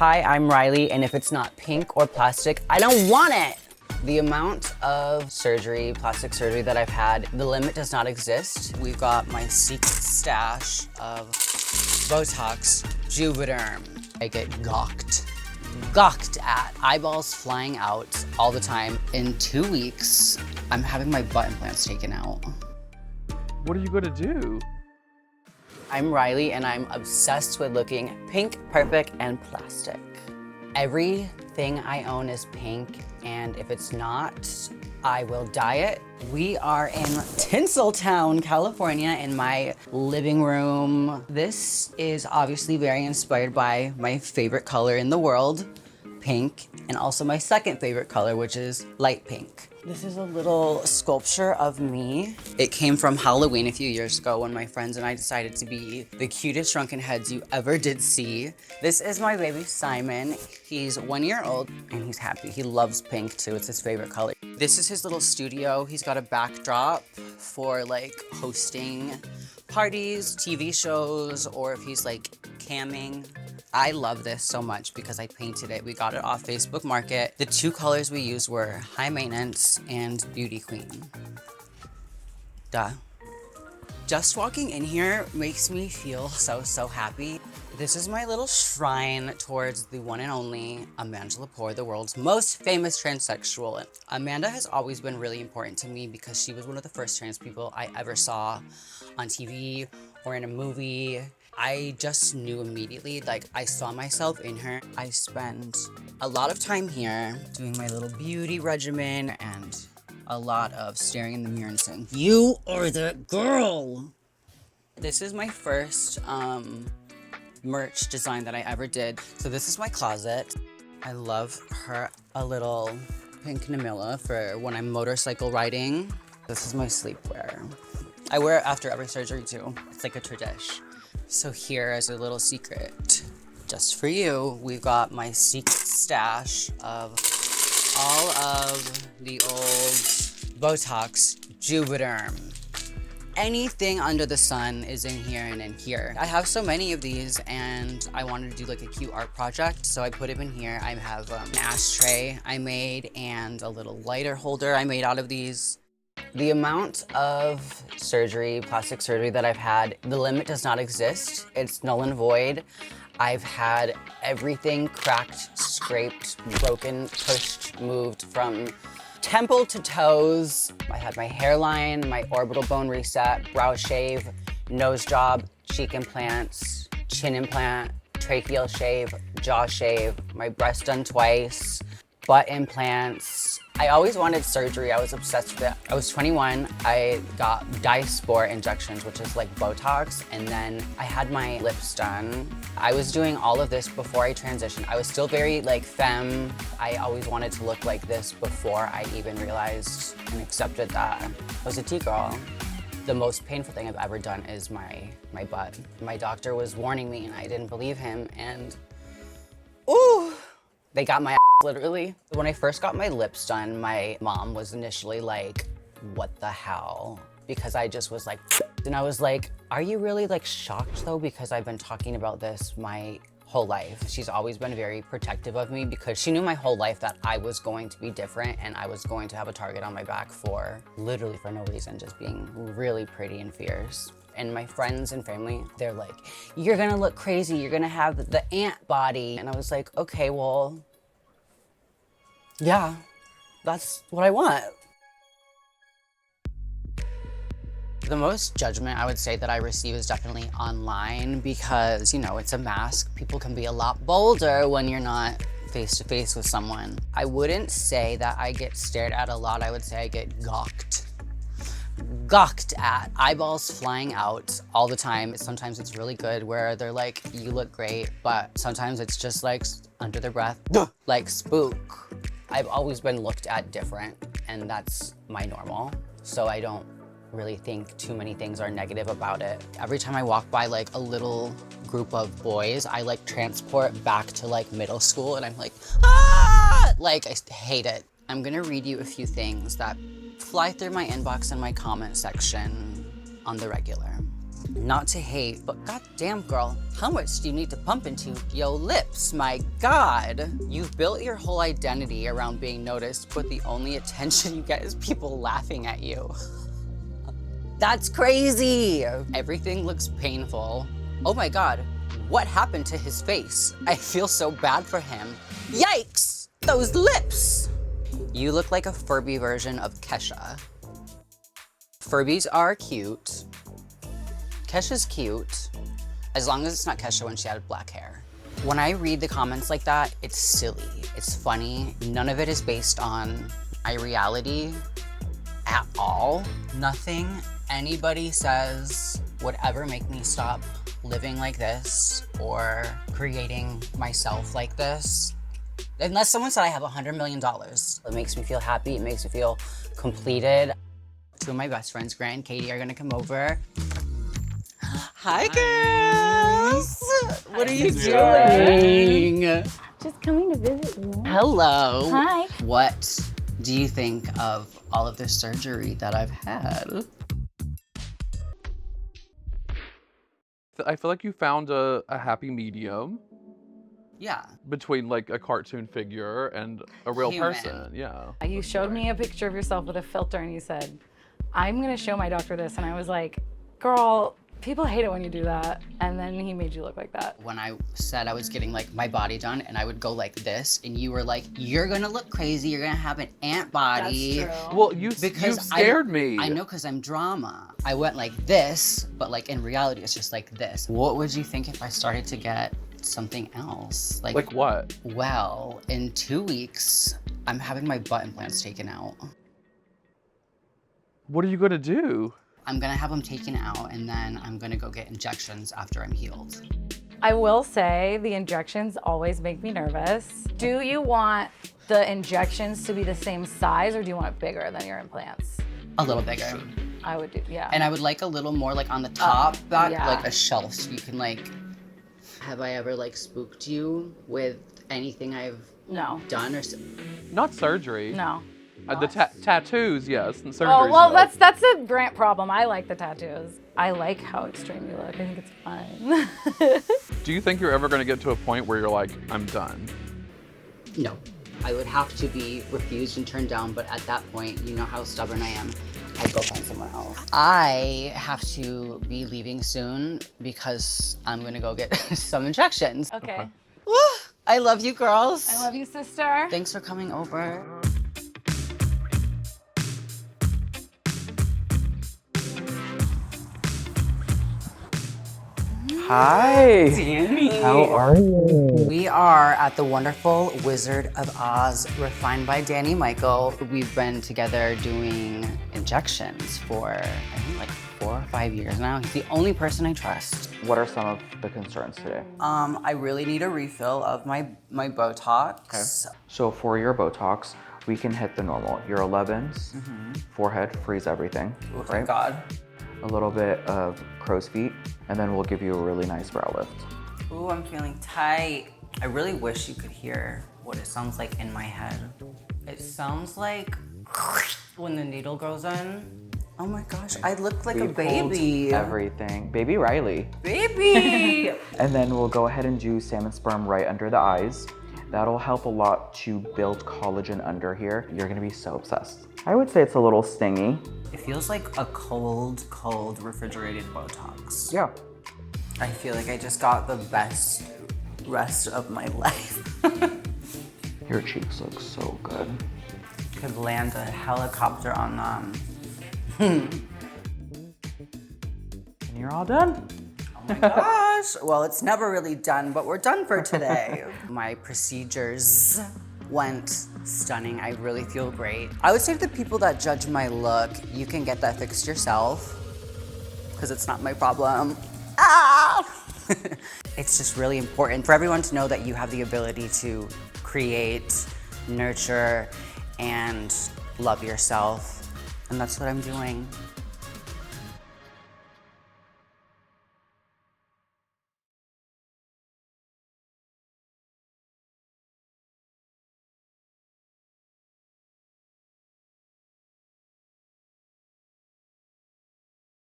Hi, I'm Rylie, and if it's not pink or plastic, I don't want it. The amount of surgery, plastic surgery that I've had, the limit does not exist. We've got my secret stash of Botox, Juvederm. I get gawked at. Eyeballs flying out all the time. In 2 weeks, I'm having my butt implants taken out. What are you gonna do? I'm Rylie, and I'm obsessed with looking pink, perfect, and plastic. Everything I own is pink, and if it's not, I will dye it. We are in Tinseltown, California, in my living room. This is obviously very inspired by my favorite color in the world, pink, and also my second favorite color, which is light pink. This is a little sculpture of me. It came from Halloween a few years ago when my friends and I decided to be the cutest drunken heads you ever did see. This is my baby Simon. He's 1 year old and he's happy. He loves pink too, it's his favorite color. This is his little studio. He's got a backdrop for like hosting parties, TV shows, or if he's like camming. I love this so much because I painted it. We got it off Facebook Market. The two colors we used were High Maintenance and Beauty Queen. Duh. Just walking in here makes me feel so happy. This is my little shrine towards the one and only Amanda Lepore, the world's most famous transsexual. Amanda has always been really important to me because she was one of the first trans people I ever saw on TV or in a movie. I just knew immediately, like I saw myself in her. I spend a lot of time here doing my little beauty regimen and a lot of staring in the mirror and saying, "You are that girl." This is my first merch design that I ever did. So this is my closet. I love her a little pink Namilla for when I'm motorcycle riding. This is my sleepwear. I wear it after every surgery too. It's like a tradition. So here is a little secret. Just for you, we've got my secret stash of all of the old Botox, Juvederm. Anything under the sun is in here and in here. I have so many of these and I wanted to do like a cute art project, so I put them in here. I have an ashtray I made and a little lighter holder I made out of these. The amount of surgery, plastic surgery that I've had, the limit does not exist. It's null and void. I've had everything cracked, scraped, broken, pushed, moved from temple to toes. I had my hairline, my orbital bone reset, brow shave, nose job, cheek implants, chin implant, tracheal shave, jaw shave, my breast done twice, butt implants. I always wanted surgery. I was obsessed with it. I was 21. I got Dysport injections, which is like Botox, and then I had my lips done. I was doing all of this before I transitioned. I was still very like femme. I always wanted to look like this before I even realized and accepted that I was a T-girl. The most painful thing I've ever done is my butt. My doctor was warning me and I didn't believe him, and ooh, they got my literally. When I first got my lips done, my mom was initially like, what the hell? Because I just was like, and I was like, are you really like shocked though? Because I've been talking about this my whole life. She's always been very protective of me because she knew my whole life that I was going to be different and I was going to have a target on my back for literally for no reason, just being really pretty and fierce. And my friends and family, they're like, you're gonna look crazy. You're gonna have the ant body. And I was like, okay, well, yeah, that's what I want. The most judgment I would say that I receive is definitely online because, you know, it's a mask. People can be a lot bolder when you're not face to face with someone. I wouldn't say that I get stared at a lot. I would say I get gawked at. Eyeballs flying out all the time. Sometimes it's really good where they're like, you look great, but sometimes it's just like under their breath, like spook. I've always been looked at different and that's my normal. So I don't really think too many things are negative about it. Every time I walk by like a little group of boys, I like transport back to like middle school and I'm like, ah! Like I hate it. I'm gonna read you a few things that fly through my inbox and my comment section on the regular. Not to hate, but goddamn girl, how much do you need to pump into your lips? My God. You've built your whole identity around being noticed, but the only attention you get is people laughing at you. That's crazy. Everything looks painful. Oh my God, what happened to his face? I feel so bad for him. Yikes, those lips. You look like a Furby version of Kesha. Furbies are cute. Kesha's cute, as long as it's not Kesha when she had black hair. When I read the comments like that, it's silly, it's funny. None of it is based on my reality at all. Nothing anybody says would ever make me stop living like this or creating myself like this. Unless someone said I have $100 million. It makes me feel happy, it makes me feel completed. Two of my best friends, Grant and Kady, are gonna come over. Hi, girls! What are you doing? Just coming to visit you. Hello. Hi. What do you think of all of the surgery that I've had? I feel like you found a happy medium Yeah. between like a cartoon figure and a real Human. person. Yeah. You showed me a picture of yourself with a filter and you said, I'm gonna show my doctor this. And I was like, girl, people hate it when you do that. And then he made you look like that. When I said I was getting like my body done and I would go like this and you were like, you're gonna look crazy, you're gonna have an ant body. That's true. Well, you Because scared me. I know, because I'm drama. I went like this, but like in reality, it's just like this. What would you think if I started to get something else? Like what? Well, in 2 weeks, I'm having my butt implants taken out. What are you gonna do? I'm gonna have them taken out and then I'm gonna go get injections after I'm healed. I will say the injections always make me nervous. Do you want the injections to be the same size or do you want it bigger than your implants? A little bigger. I would do, yeah. And I would like a little more like on the top back, yeah. like a shelf so you can like, have I ever like spooked you with anything I've No, done or Not surgery. no. The tattoos, yes, and surgery. Oh, well, that's a Grant problem. I like the tattoos. I like how extreme you look. I think it's fun. Do you think you're ever gonna get to a point where you're like, I'm done? No. I would have to be refused and turned down, but at that point, you know how stubborn I am. I'd go find someone else. I have to be leaving soon because I'm gonna go get some injections. Okay. Woo! I love you, girls. I love you, sister. Thanks for coming over. Hi. Danny. How are you? We are at the wonderful Wizard of Oz, refined by Danny Michael. We've been together doing injections for, I think, like 4 or 5 years now. He's the only person I trust. What are some of the concerns today? I really need a refill of my Botox. Okay. So for your Botox, we can hit the normal. Your 11s, forehead, freeze everything, Oh, right? thank God. A little bit of crow's feet, and then we'll give you a really nice brow lift. Ooh, I'm feeling tight. I really wish you could hear what it sounds like in my head. It sounds like when the needle goes in. Oh my gosh, I look like a We pulled baby. everything. Baby Rylie. Baby! And then we'll go ahead and do salmon sperm right under the eyes. That'll help a lot to build collagen under here. You're gonna be so obsessed. I would say it's a little stingy. It feels like a cold, refrigerated Botox. Yeah. I feel like I just got the best rest of my life. Your cheeks look so good. Could land a helicopter on them. And you're all done. Oh my gosh. Well, it's never really done, but we're done for today. My procedures went stunning. I really feel great. I would say to the people that judge my look, you can get that fixed yourself because it's not my problem. Ah! It's just really important for everyone to know that you have the ability to create, nurture, and love yourself. And that's what I'm doing.